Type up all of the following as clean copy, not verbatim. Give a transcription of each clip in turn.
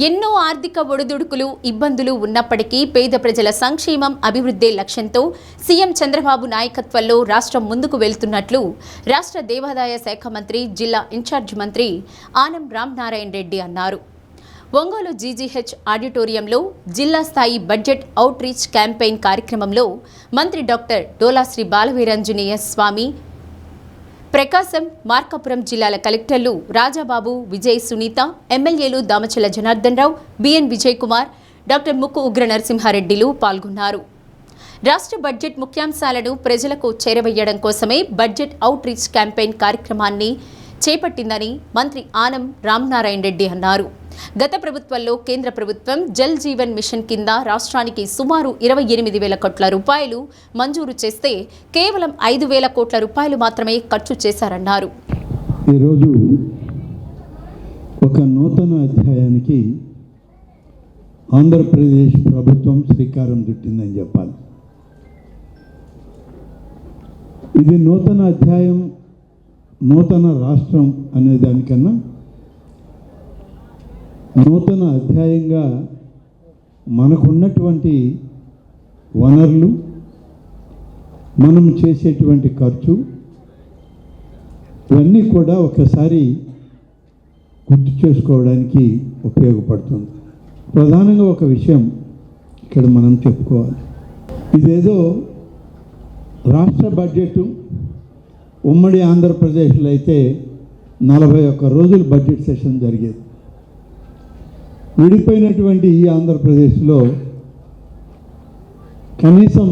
ఎన్నో ఆర్థిక ఒడిదుడుకులు ఇబ్బందులు ఉన్నప్పటికీ పేద ప్రజల సంక్షేమం అభివృద్ధి లక్ష్యంతో సీఎం చంద్రబాబు నాయకత్వంలో రాష్ట్రం ముందుకు వెళ్తున్నట్లు రాష్ట్ర దేవాదాయ శాఖ మంత్రి జిల్లా ఇన్ఛార్జ్ మంత్రి ఆనం రామనారాయణ రెడ్డి అన్నారు. ఒంగోలు జీజీహెచ్ ఆడిటోరియంలో జిల్లా స్థాయి బడ్జెట్ అవుట్ రీచ్ క్యాంపెయిన్ కార్యక్రమంలో మంత్రి డాక్టర్ డోలా శ్రీ బాలవీరాంజనేయ స్వామి, ప్రకాశం, మార్కాపురం జిల్లాల కలెక్టర్లు రాజాబాబు, విజయ్, సునీత, ఎమ్మెల్యేలు దామచల జనార్దన్ రావు, బిఎన్ విజయ్ కుమార్, డాక్టర్ ముక్కు ఉగ్ర నరసింహారెడ్డిలు పాల్గొన్నారు. రాష్ట్ర బడ్జెట్ ముఖ్యాంశాలను ప్రజలకు చేరవేయడం కోసమే బడ్జెట్ అవుట్ రీచ్ క్యాంపెయిన్ కార్యక్రమాన్ని చేపట్టిందని మంత్రి ఆనం రామనారాయణ రెడ్డి అన్నారు. గత ప్రభుత్వంలో కేంద్ర ప్రభుత్వం జల్ జీవన్ మిషన్ కింద రాష్ట్రానికి సుమారు 28,000 కోట్ల రూపాయలు మంజూరు చేస్తే కేవలం 5,000 కోట్ల రూపాయలు మాత్రమే ఖర్చు చేశారన్నారు. ఈరోజు ఒక నూతన అధ్యాయానికి ఆంధ్రప్రదేశ్ ప్రభుత్వం శ్రీకారం చుట్టిందని చెప్పాలి. ఇది నూతన అధ్యాయం, నూతన రాష్ట్రం అనే దానికన్నా నూతన అధ్యాయంగా మనకున్నటువంటి వనరులు, మనం చేసేటువంటి ఖర్చు, ఇవన్నీ కూడా ఒకసారి గుర్తు చేసుకోవడానికి ఉపయోగపడుతుంది. ప్రధానంగా ఒక విషయం ఇక్కడ మనం చెప్పుకోవాలి. ఇదేదో రాష్ట్ర బడ్జెట్ ఉమ్మడి ఆంధ్రప్రదేశ్లో అయితే 41 రోజులు బడ్జెట్ సెషన్ జరిగేది. విడిపోయినటువంటి ఈ ఆంధ్రప్రదేశ్లో కనీసం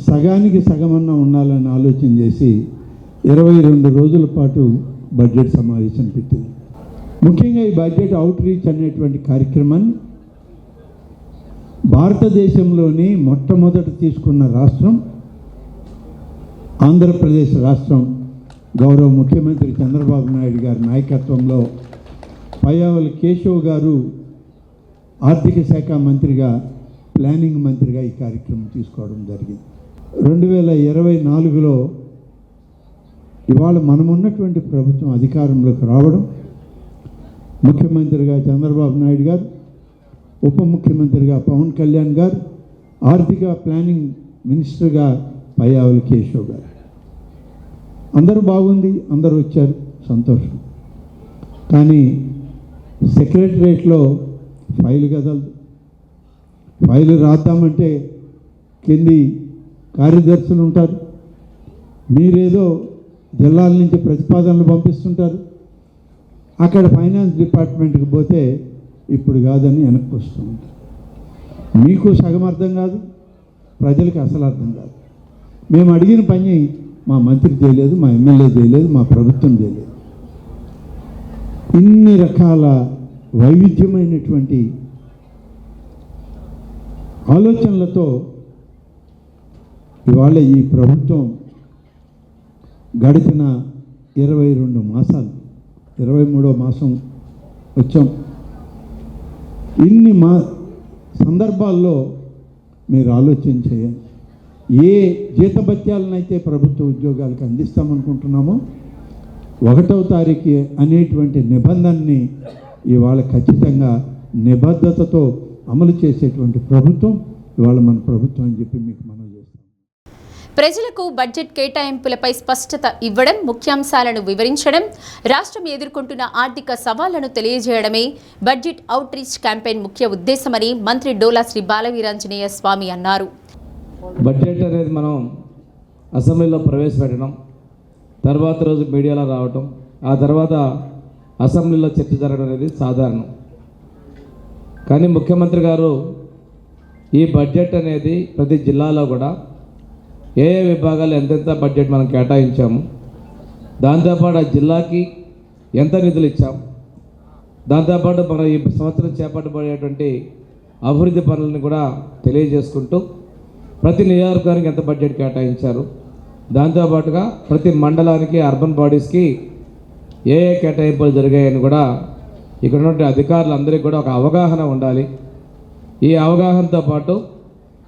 సగానికి సగమన్నా ఉండాలని ఆలోచన చేసి 22 రోజుల పాటు బడ్జెట్ సమావేశం పెట్టింది. ముఖ్యంగా ఈ బడ్జెట్ అవుట్ రీచ్ అనేటువంటి కార్యక్రమాన్ని భారతదేశంలోని మొట్టమొదట తీసుకున్న రాష్ట్రం ఆంధ్రప్రదేశ్ రాష్ట్రం. గౌరవ ముఖ్యమంత్రి చంద్రబాబు నాయుడు గారి నాయకత్వంలో పయ్యావుల కేశవ్ గారు ఆర్థిక శాఖ మంత్రిగా, ప్లానింగ్ మంత్రిగా ఈ కార్యక్రమం తీసుకోవడం జరిగింది. 2024లో ఇవాళ మనమున్నటువంటి ప్రభుత్వం అధికారంలోకి రావడం, ముఖ్యమంత్రిగా చంద్రబాబు నాయుడు గారు, ఉప ముఖ్యమంత్రిగా పవన్ కళ్యాణ్ గారు, ఆర్థిక ప్లానింగ్ మినిస్టర్గా పయ్యావుల కేశవ్ గారు. అందరూ బాగుంది, అందరూ వచ్చారు, సంతోషం. కానీ సెక్రటరేట్లో ఫైలు కదలదు. ఫైలు రాద్దామంటే కింది కార్యదర్శులు ఉంటారు, మీరేదో జిల్లాల నుంచి ప్రతిపాదనలు పంపిస్తుంటారు. అక్కడ ఫైనాన్స్ డిపార్ట్మెంట్కి పోతే ఇప్పుడు కాదని వెనక్కి వస్తూ ఉంటారు. మీకు సగం అర్థం కాదు, ప్రజలకు అసలు అర్థం కాదు. మేము అడిగిన పని మా మంత్రి చేయలేదు, మా ఎమ్మెల్యే చేయలేదు, మా ప్రభుత్వం చేయలేదు. ఇన్ని రకాల వైవిధ్యమైనటువంటి ఆలోచనలతో ఇవాళ ఈ ప్రభుత్వం గడిచిన 22 మాసాలు, 23వ మాసం వచ్చాం. ఇన్ని సందర్భాల్లో మీరు ఆలోచన చేయండి. ఏ జీతభత్యాలనైతే ప్రభుత్వ ఉద్యోగాలకు అందిస్తామనుకుంటున్నామో 1వ తారీఖు అనేటువంటి నిబంధనని ఇవాళ ఖచ్చితంగా నిబద్ధతతో అమలు చేసేటువంటి ప్రభుత్వం ఇవాళ మన ప్రభుత్వం అని చెప్పి మీకు మనం చేస్తాం. ప్రజలకు బడ్జెట్ కేటాయింపులపై స్పష్టత ఇవ్వడం, ముఖ్యాంశాలను వివరించడం, రాష్ట్రం ఎదుర్కొంటున్న ఆర్థిక సవాళ్లను తెలియజేయడమే బడ్జెట్ అవుట్ రీచ్ క్యాంపెయిన్ ముఖ్య ఉద్దేశమని మంత్రి డోలా శ్రీ బాలవీరాంజనేయ స్వామి అన్నారు. బడ్జెట్ అనేది మనం అసెంబ్లీలో ప్రవేశపెట్టడం, తర్వాత రోజు మీడియాలో రావటం, ఆ తర్వాత అసెంబ్లీలో చర్చ జరగడం అనేది సాధారణం. కానీ ముఖ్యమంత్రి గారు ఈ బడ్జెట్ అనేది ప్రతి జిల్లాలో కూడా ఏ ఏ విభాగాలు ఎంతెంత బడ్జెట్ మనం కేటాయించాము, దాంతోపాటు ఆ జిల్లాకి ఎంత నిధులు ఇచ్చాం, దాంతోపాటు మన ఈ సంవత్సరం చేపట్టబడేటువంటి అభివృద్ధి పనులను కూడా తెలియజేసుకుంటూ ప్రతి నియోజకవర్గానికి ఎంత బడ్జెట్ కేటాయించారు, దాంతోపాటుగా ప్రతి మండలానికి, అర్బన్ బాడీస్కి ఏ ఏ కేటాయింపులు జరిగాయని కూడా ఇక్కడ ఉన్నటువంటి అధికారులందరికీ కూడా ఒక అవగాహన ఉండాలి. ఈ అవగాహనతో పాటు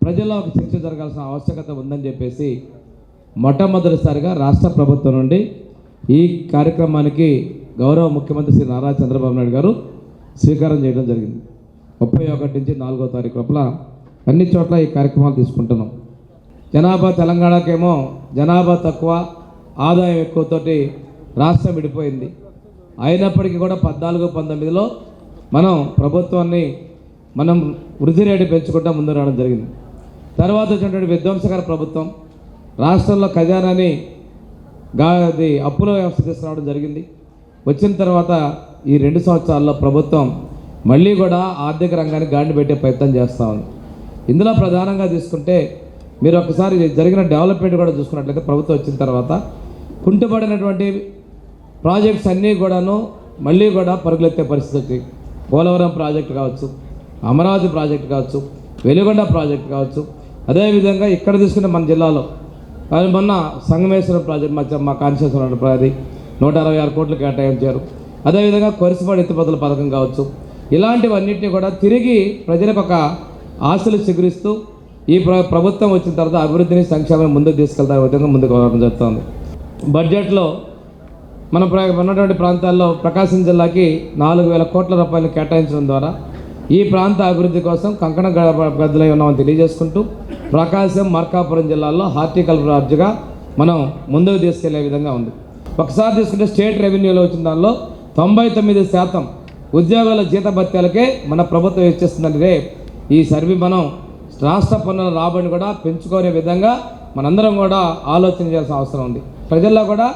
ప్రజల్లో ఒక చర్చ జరగాల్సిన ఆవశ్యకత ఉందని చెప్పేసి మొట్టమొదటిసారిగా రాష్ట్ర ప్రభుత్వం నుండి ఈ కార్యక్రమానికి గౌరవ ముఖ్యమంత్రి శ్రీ నారా చంద్రబాబు నాయుడు గారు స్వీకారం చేయడం జరిగింది. 31 నుంచి 4వ తారీఖు లోపల అన్ని చోట్ల ఈ కార్యక్రమాలు తీసుకుంటున్నాం. జనాభా తెలంగాణకేమో జనాభా తక్కువ, ఆదాయం ఎక్కువతోటి రాష్ట్రం విడిపోయింది. అయినప్పటికీ కూడా 14-19లో మనం ప్రభుత్వాన్ని వృద్ధి రేటు పెంచుకుంటూ ముందు రావడం జరిగింది. తర్వాత వచ్చినటువంటి విధ్వంసకర ప్రభుత్వం రాష్ట్రంలో ఖజానాని అప్పుల వ్యవస్థ తీసుకురావడం జరిగింది. వచ్చిన తర్వాత ఈ 2 సంవత్సరాల్లో ప్రభుత్వం మళ్ళీ కూడా ఆర్థిక రంగాన్ని గాడిని పెట్టే ప్రయత్నం చేస్తూ ఉంది. ఇందులో ప్రధానంగా తీసుకుంటే మీరు ఒకసారి జరిగిన డెవలప్మెంట్ కూడా చూసుకున్నట్లయితే ప్రభుత్వం వచ్చిన తర్వాత కుంటుపడినటువంటి ప్రాజెక్ట్స్ అన్నీ కూడాను మళ్ళీ కూడా పరుగులెత్తే పరిస్థితి వచ్చింది. పోలవరం ప్రాజెక్టు కావచ్చు, అమరావతి ప్రాజెక్టు కావచ్చు, వెలుగొండ ప్రాజెక్టు కావచ్చు, అదేవిధంగా ఇక్కడ తీసుకున్న మన జిల్లాలో మొన్న సంగమేశ్వరం ప్రాజెక్ట్ మా కాన్స్టిట్యూన్సీలో అది 166 కోట్లు కేటాయించారు. అదేవిధంగా కొరిసిపాడు ఎత్తిపోతల పథకం కావచ్చు, ఇలాంటివన్నింటినీ కూడా తిరిగి ప్రజలకు ఒక ఆశలు చిగురిస్తూ ఈ ప్రభుత్వం వచ్చిన తర్వాత అభివృద్ధిని సంక్షేమాన్ని ముందుకు తీసుకెళ్తారు విధంగా ముందుకు రావడం జరుగుతుంది. బడ్జెట్లో మనం ఉన్నటువంటి ప్రాంతాల్లో ప్రకాశం జిల్లాకి 4,000 కోట్ల రూపాయలు కేటాయించడం ద్వారా ఈ ప్రాంత అభివృద్ధి కోసం కంకణ గద్దలై ఉన్నామని తెలియజేసుకుంటూ ప్రకాశం, మార్కాపురం జిల్లాల్లో హార్టికల్చర్ రాజ్యగా మనం ముందుకు తీసుకెళ్లే విధంగా ఉంది. ఒకసారి తీసుకుంటే స్టేట్ రెవెన్యూలో వచ్చిన దానిలో 99% ఉద్యోగాల జీతభత్యాలకే మన ప్రభుత్వం ఇచ్చేస్తుందంటే ఈ సర్వీ మనం రాష్ట్ర పన్నుల రాబడిని కూడా పెంచుకునే విధంగా మనందరం కూడా ఆలోచన చేయాల్సిన అవసరం ఉంది. ప్రజల్లో కూడా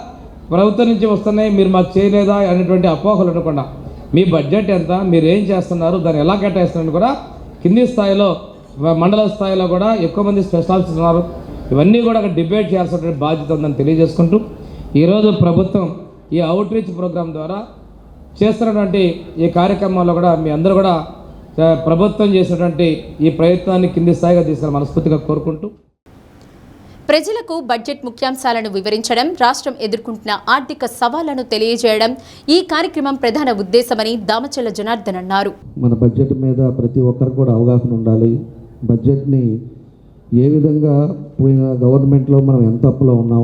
ప్రభుత్వం నుంచి వస్తున్నాయి, మీరు మాకు చేయలేదా అనేటువంటి అపోహలు ఉండకుండా మీ బడ్జెట్ ఎంత, మీరు ఏం చేస్తున్నారు, దాన్ని ఎలా కేటాయిస్తున్నారు కూడా కింది స్థాయిలో మండల స్థాయిలో కూడా ఎక్కువ మంది స్పెషలిస్ట్ ఉన్నారు. ఇవన్నీ కూడా డిబేట్ చేయాల్సినటువంటి బాధ్యత ఉందని తెలియజేసుకుంటూ ఈరోజు ప్రభుత్వం ఈ అవుట్ రీచ్ ప్రోగ్రాం ద్వారా చేస్తున్నటువంటి ఈ కార్యక్రమాల్లో కూడా మీ అందరూ కూడా ప్రభుత్వం చేసినటువంటి ఈ ప్రయత్నాన్ని కింది స్థాయిగా తీసుకుని మనస్ఫూర్తిగా కోరుకుంటూ ప్రజలకు బడ్జెట్ ముఖ్యాంశాలను వివరించడం, రాష్ట్రం ఎదుర్కొంటున్న ఆర్థిక సవాళ్లను తెలియజేయడం ఈ కార్యక్రమం ప్రధాన ఉద్దేశమని దామచల్ల జనార్దన్ అన్నారు. మన బడ్జెట్ మీద ప్రతి ఒక్కరికి కూడా అవగాహన ఉండాలి. బడ్జెట్ని ఏ విధంగా పోయిన గవర్నమెంట్లో మనం ఎంత అప్పులో ఉన్నాం,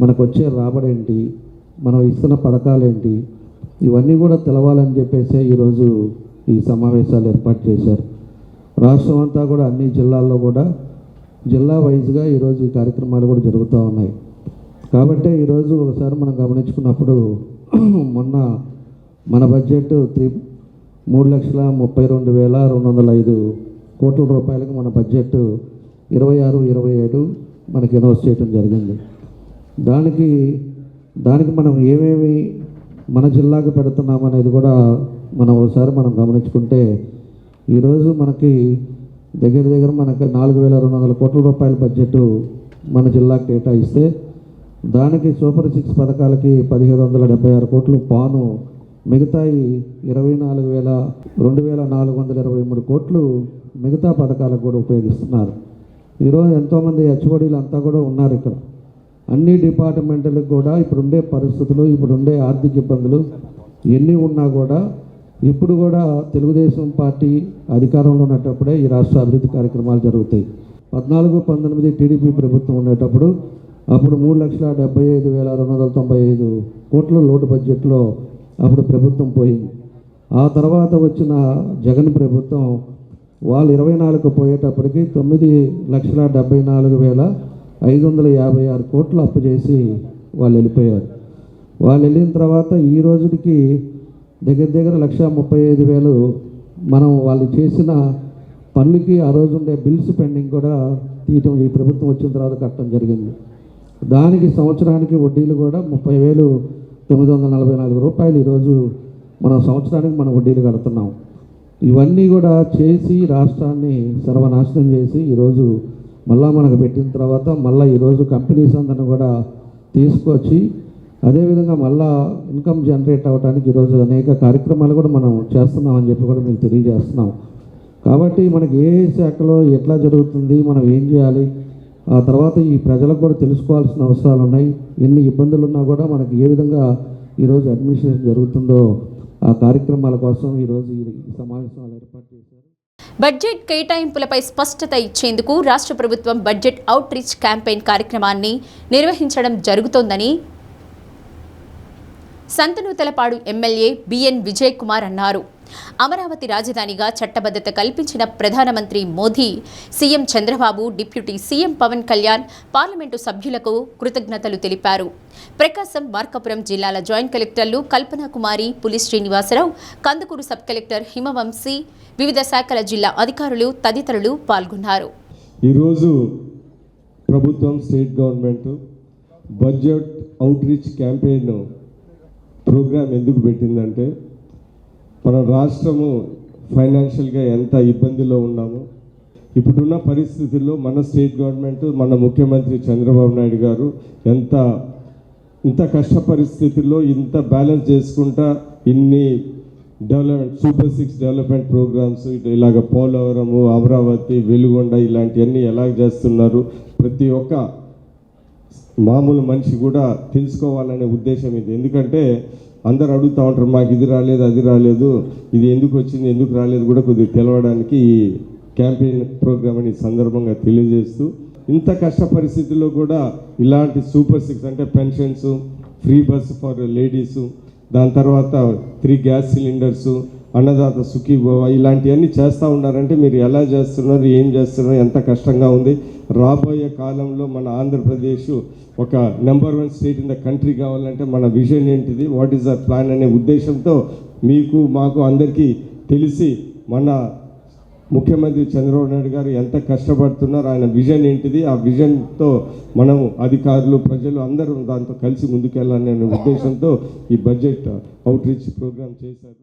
మనకు వచ్చే రాబడి ఏంటి, మనం ఇస్తున్న పథకాలు ఏంటి, ఇవన్నీ కూడా తెలవాలని చెప్పేసి ఈరోజు ఈ సమావేశాలు ఏర్పాటు చేశారు. రాష్ట్రం అంతా కూడా అన్ని జిల్లాల్లో కూడా జిల్లా వైజ్గా ఈరోజు ఈ కార్యక్రమాలు కూడా జరుగుతూ ఉన్నాయి. కాబట్టి ఈరోజు ఒకసారి మనం గమనించుకున్నప్పుడు మొన్న మన బడ్జెట్ 3,32,205 కోట్ల రూపాయలకు మన బడ్జెట్ 26-27 మనకి అనౌన్స్ చేయడం జరిగింది. దానికి మనం ఏమేమి మన జిల్లాకు పెడుతున్నాం అనేది కూడా ఒకసారి మనం గమనించుకుంటే ఈరోజు మనకి దగ్గర మనకి 4,200 కోట్ల రూపాయల బడ్జెట్ మన జిల్లాకు కేటాయిస్తే దానికి సూపర్ 6 పథకాలకి 1,776 కోట్లు పాను, మిగతాయి 2,423 కోట్లు మిగతా పథకాలకు కూడా ఉపయోగిస్తున్నారు. ఈరోజు ఎంతోమంది హెచ్ఓడీలు అంతా కూడా ఉన్నారు ఇక్కడ. అన్ని డిపార్ట్మెంట్లకు కూడా ఇప్పుడుండే పరిస్థితులు, ఇప్పుడుండే ఆర్థిక ఇబ్బందులు ఎన్ని ఉన్నా కూడా ఇప్పుడు కూడా తెలుగుదేశం పార్టీ అధికారంలో ఉన్నప్పుడే ఈ రాష్ట్ర అభివృద్ధి కార్యక్రమాలు జరుగుతాయి. 14-19 టీడీపీ ప్రభుత్వం ఉండేటప్పుడు అప్పుడు 3,75,295 కోట్ల లోటు బడ్జెట్లో అప్పుడు ప్రభుత్వం పోయింది. ఆ తర్వాత వచ్చిన జగన్ ప్రభుత్వం వాళ్ళు 24కు పోయేటప్పటికి 9,74,556 కోట్లు అప్పు చేసి వాళ్ళు వెళ్ళిపోయారు. వాళ్ళు వెళ్ళిన తర్వాత ఈ రోజుకి దగ్గర 1,35,000 మనం వాళ్ళు చేసిన పనులకి ఆ రోజు ఉండే బిల్స్ పెండింగ్ కూడా తీయటం ఈ ప్రభుత్వం వచ్చిన తర్వాత కట్టడం జరిగింది. దానికి సంవత్సరానికి వడ్డీలు కూడా 30,944 రూపాయలు ఈరోజు మనం సంవత్సరానికి మనం వడ్డీలు కడుతున్నాం. ఇవన్నీ కూడా చేసి రాష్ట్రాన్ని సర్వనాశనం చేసి ఈరోజు మళ్ళా మనకు పెట్టిన తర్వాత మళ్ళీ ఈరోజు కంపెనీస్ అందరిని కూడా తీసుకొచ్చి అదేవిధంగా మళ్ళా ఇన్కమ్ జనరేట్ అవ్వడానికి ఈరోజు అనేక కార్యక్రమాలు కూడా మనం చేస్తున్నామని చెప్పి కూడా మీకు తెలియజేస్తున్నాం. కాబట్టి మనకి ఏ శాఖలో ఎట్లా జరుగుతుంది, మనం ఏం చేయాలి, ఆ తర్వాత ఈ ప్రజలకు కూడా తెలుసుకోవాల్సిన అవసరాలు ఉన్నాయి. ఎన్ని ఇబ్బందులు ఉన్నా కూడా మనకి ఏ విధంగా ఈరోజు అడ్మినిస్ట్రేషన్ జరుగుతుందో ఆ కార్యక్రమాల కోసం ఈరోజు ఈ సమావేశాలు ఏర్పాటు చేశారు. బడ్జెట్ కేటాయింపులపై స్పష్టత ఇచ్చేందుకు రాష్ట్ర ప్రభుత్వం బడ్జెట్ అవుట్ రీచ్ క్యాంపెయిన్ కార్యక్రమాన్ని నిర్వహించడం జరుగుతోందని సంతనూతలపాడు ఎమ్మెల్యే బిఎన్ విజయ్ కుమార్ అన్నారు. అమరావతి రాజధానిగా చట్టబద్ధత కల్పించిన ప్రధానమంత్రి Modi, CM Chandrababu, deputy CM Pawan Kalyan parliament సభ్యులకు కృతజ్ఞతలు తెలిపారు. ప్రకాశం, మార్కాపురం జిల్లాల జాయింట్ కలెక్టర్లు కల్పనా కుమారి, పులి శ్రీనివాసరావు, కందుకూరు సబ్ కలెక్టర్ హిమవంశీ, వివిధ శాఖల జిల్లా అధికారులు తదితరులు పాల్గొన్నారు. ఈరోజు ప్రభుత్వం, state government budget outreach campaign programme ఎందుకు పెట్టిందంటే, మన రాష్ట్రము ఫైనాన్షియల్గా ఎంత ఇబ్బందిలో ఉన్నామో, ఇప్పుడున్న పరిస్థితుల్లో మన స్టేట్ గవర్నమెంట్, మన ముఖ్యమంత్రి చంద్రబాబు నాయుడు గారు ఇంత కష్ట పరిస్థితుల్లో ఇంత బ్యాలెన్స్ చేసుకుంటా ఇన్ని డెవలప్మెంట్ సూపర్ 6 డెవలప్మెంట్ ప్రోగ్రామ్స్ ఇలాగ పోలవరము, అమరావతి, వెలుగొండ ఇలాంటివన్నీ ఎలా చేస్తున్నారు, ప్రతి ఒక్క మామూలు మనిషి కూడా తెలుసుకోవాలనే ఉద్దేశం ఇది. ఎందుకంటే అందరు అడుగుతూ ఉంటారు, మాకు ఇది రాలేదు, అది రాలేదు, ఇది ఎందుకు వచ్చింది, ఎందుకు రాలేదు కూడా కొద్దిగా తెలవడానికి ఈ క్యాంపెయిన్ ప్రోగ్రామ్ అని సందర్భంగా తెలియజేస్తూ, ఇంత కష్ట పరిస్థితుల్లో కూడా ఇలాంటి సూపర్ 6 అంటే pensions, free bus for ladies, దాని తర్వాత 3 గ్యాస్ సిలిండర్సు, అన్నదాత సుఖీభవ ఇలాంటివన్నీ చేస్తూ ఉన్నారంటే మీరు ఎలా చేస్తున్నారు, ఏం చేస్తున్నారు, ఎంత కష్టంగా ఉంది. రాబోయే కాలంలో మన ఆంధ్రప్రదేశ్ ఒక number 1 state in the country కావాలంటే మన విజన్ ఏంటిది, వాట్ ఈస్ ద ప్లాన్ అనే ఉద్దేశంతో మీకు మాకు అందరికీ తెలిసి మన ముఖ్యమంత్రి చంద్రబాబు నాయుడు గారు ఎంత కష్టపడుతున్నారు, ఆయన విజన్ ఏంటిది, ఆ విజన్తో మనము అధికారులు, ప్రజలు అందరూ దాంతో కలిసి ముందుకెళ్ళాలనే ఉద్దేశంతో ఈ బడ్జెట్ అవుట్రీచ్ ప్రోగ్రామ్ చేశారు.